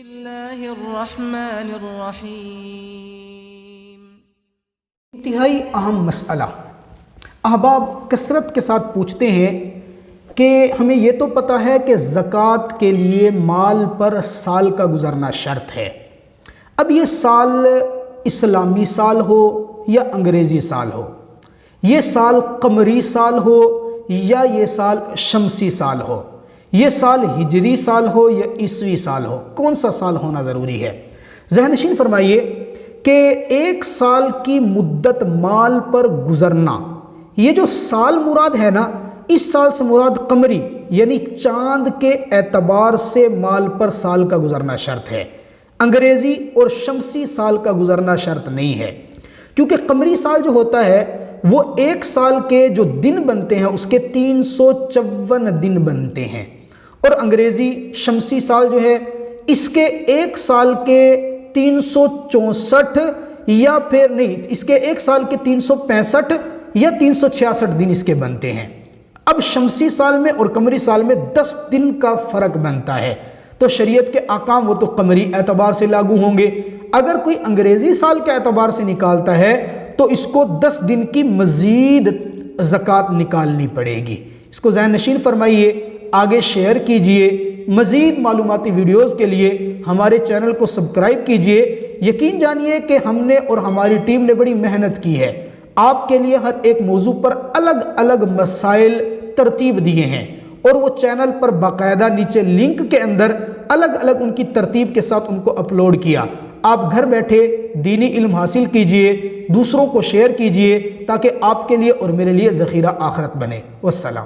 बिस्मिल्लाहिर्रहमानिर्रहीम। इंतहाई अहम मसला। अहबाब कसरत के साथ पूछते हैं कि हमें ये तो पता है कि ज़कात के लिए माल पर साल का गुज़रना शर्त है। अब ये साल इस्लामी साल हो या अंग्रेज़ी साल हो, ये साल कमरी साल हो या ये साल शमसी साल हो, ये साल हिजरी साल हो या ईसवी साल हो, कौन सा साल होना ज़रूरी है? ज़हनशीन फरमाइए कि एक साल की मुद्दत माल पर गुज़रना, ये जो साल मुराद है ना, इस साल से मुराद कमरी यानी चांद के एतबार से माल पर साल का गुज़रना शर्त है। अंग्रेज़ी और शमसी साल का गुज़रना शर्त नहीं है, क्योंकि कमरी साल जो होता है वो एक साल के जो दिन बनते हैं उसके 354 दिन बनते हैं, और अंग्रेज़ी शमसी साल जो है इसके एक साल के 364 या फिर नहीं, इसके एक साल के 365 या 366 दिन इसके बनते हैं। अब शमसी साल में और कमरी साल में 10 दिन का फ़र्क बनता है, तो शरीयत के अहकाम वो तो कमरी एतबार से लागू होंगे। अगर कोई अंग्रेज़ी साल के एतबार से निकालता है तो इसको 10 दिन की मज़ीद ज़कात निकालनी पड़ेगी। इसको ज़हन नशीन फरमाइए, आगे शेयर कीजिए। मज़ीद मालूमाती वीडियोज़ के लिए हमारे चैनल को सब्सक्राइब कीजिए। यकीन जानिए कि हमने और हमारी टीम ने बड़ी मेहनत की है, आपके लिए हर एक मौजू पर अलग अलग मसाइल तरतीब दिए हैं, और वो चैनल पर बाकायदा नीचे लिंक के अंदर अलग अलग उनकी तरतीब के साथ उनको अपलोड किया। आप घर बैठे दीनी इल्म हासिल कीजिए, दूसरों को शेयर कीजिए, ताकि आपके लिए और मेरे लिए ज़ख़ीरा आखिरत बने। वस्सलाम।